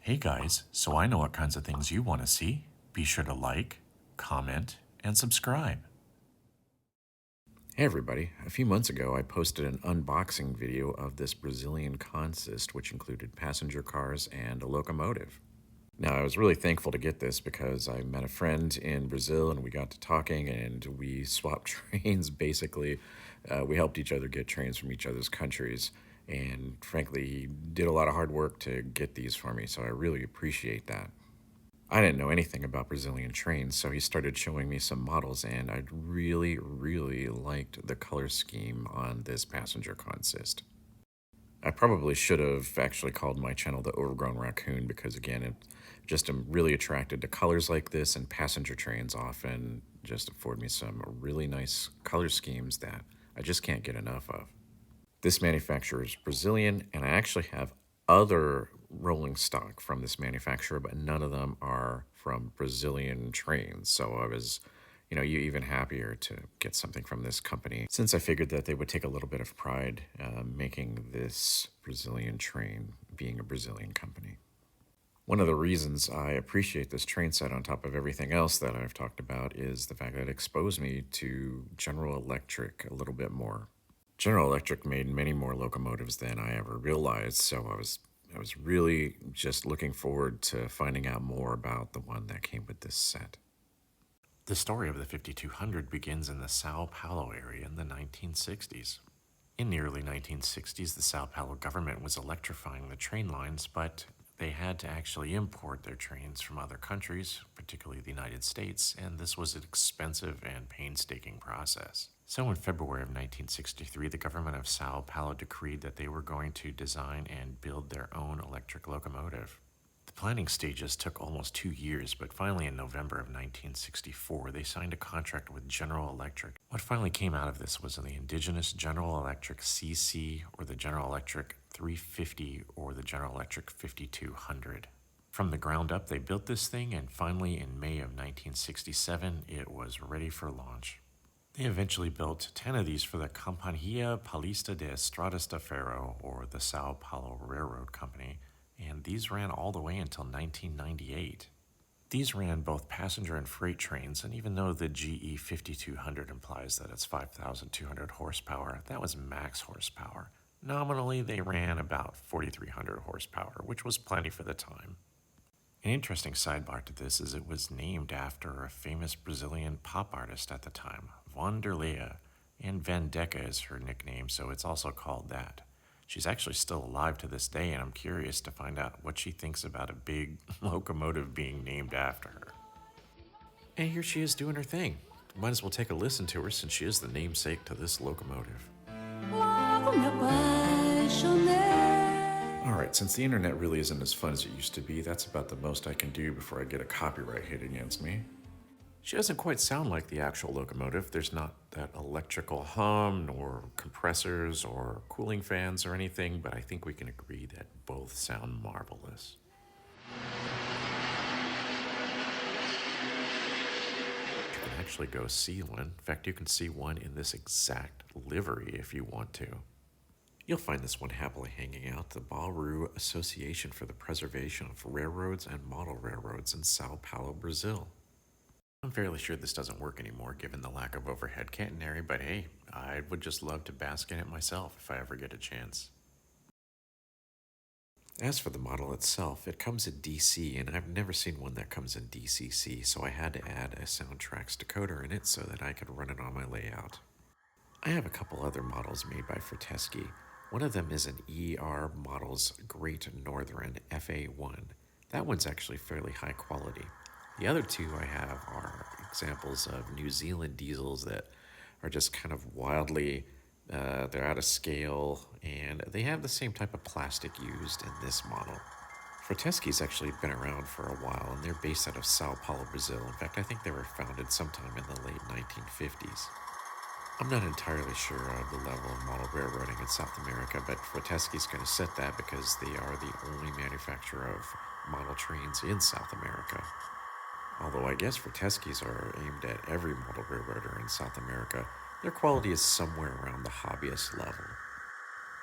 Hey guys, so I know what kinds of things you want to see. Be sure to like, comment, and subscribe. Hey everybody, a few months ago I posted an unboxing video of this Brazilian consist which included passenger cars and a locomotive. Now I was really thankful to get this because I met a friend in Brazil and we got to talking and we swapped trains basically. We helped each other get trains from each other's countries, and frankly he did a lot of hard work to get these for me, so I really appreciate that. I didn't know anything about Brazilian trains, so he started showing me some models, and I really liked the color scheme on this passenger consist. I probably should have actually called my channel the Overgrown Raccoon because, again, it just am really attracted to colors like this, and passenger trains often just afford me some really nice color schemes that I just can't get enough of. This manufacturer is Brazilian, and I actually have other rolling stock from this manufacturer, but none of them are from Brazilian trains. So I was, even happier to get something from this company since I figured that they would take a little bit of pride making this Brazilian train, being a Brazilian company. One of the reasons I appreciate this train set on top of everything else that I've talked about is the fact that it exposed me to General Electric a little bit more. General Electric made many more locomotives than I ever realized, so I was really just looking forward to finding out more about the one that came with this set. The story of the 5200 begins in the Sao Paulo area in the 1960s. In the early 1960s, the Sao Paulo government was electrifying the train lines, but they had to actually import their trains from other countries, particularly the United States, and this was an expensive and painstaking process. So in February of 1963, the government of Sao Paulo decreed that they were going to design and build their own electric locomotive. The planning stages took almost 2 years, but finally in November of 1964, they signed a contract with General Electric. What finally came out of this was the indigenous General Electric CC, or the General Electric 350, or the General Electric 5200. From the ground up, they built this thing, and finally in May of 1967, it was ready for launch. They eventually built 10 of these for the Companhia Paulista de Estradas de Ferro, or the Sao Paulo Railroad Company, and these ran all the way until 1998. These ran both passenger and freight trains, and even though the GE 5200 implies that it's 5,200 horsepower, that was max horsepower. Nominally, they ran about 4,300 horsepower, which was plenty for the time. An interesting sidebar to this is it was named after a famous Brazilian pop artist at the time, Vandeca, and Vandeca is her nickname, so it's also called that. She's actually still alive to this day, and I'm curious to find out what she thinks about a big locomotive being named after her. And here she is doing her thing. Might as well take a listen to her since she is the namesake to this locomotive. Alright, since the internet really isn't as fun as it used to be, that's about the most I can do before I get a copyright hit against me. She doesn't quite sound like the actual locomotive. There's not that electrical hum, nor compressors, or cooling fans or anything, but I think we can agree that both sound marvelous. You can actually go see one. In fact, you can see one in this exact livery if you want to. You'll find this one happily hanging out at the Bauru Association for the Preservation of Railroads and Model Railroads in Sao Paulo, Brazil. I'm fairly sure this doesn't work anymore given the lack of overhead catenary, but hey, I would just love to bask in it myself if I ever get a chance. As for the model itself, it comes in DC, and I've never seen one that comes in DCC, so I had to add a Soundtracks decoder in it so that I could run it on my layout. I have a couple other models made by Frateschi. One of them is an ER Models Great Northern FA1. That one's actually fairly high quality. The other two I have are examples of New Zealand diesels that are just kind of wildly, they're out of scale, and they have the same type of plastic used in this model. Frateschi's actually been around for a while, and they're based out of Sao Paulo, Brazil. In fact, I think they were founded sometime in the late 1950s. I'm not entirely sure of the level of model railroading in South America, but Frateschi's going to set that because they are the only manufacturer of model trains in South America. Although I guess Frateschi's are aimed at every model railroader in South America, their quality is somewhere around the hobbyist level.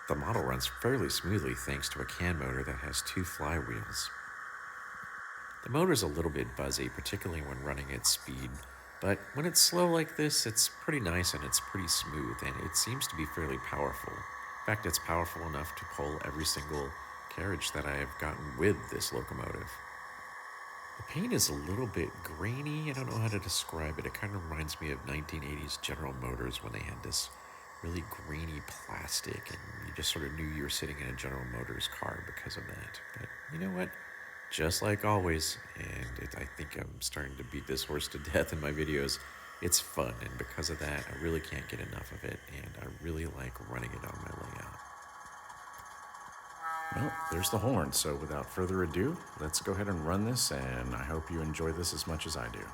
The model runs fairly smoothly thanks to a can motor that has 2 flywheels. The motor's a little bit buzzy, particularly when running at speed, but when it's slow like this, it's pretty nice and it's pretty smooth, and it seems to be fairly powerful. In fact, it's powerful enough to pull every single carriage that I have gotten with this locomotive. The paint is a little bit grainy. I don't know how to describe it. It kind of reminds me of 1980s General Motors when they had this really grainy plastic, and you just sort of knew you were sitting in a General Motors car because of that. But you know what? Just like always, and I think I'm starting to beat this horse to death in my videos, it's fun, and because of that, I really can't get enough of it, and I really like running it on my layout. Well, there's the horn, so without further ado, let's go ahead and run this, and I hope you enjoy this as much as I do.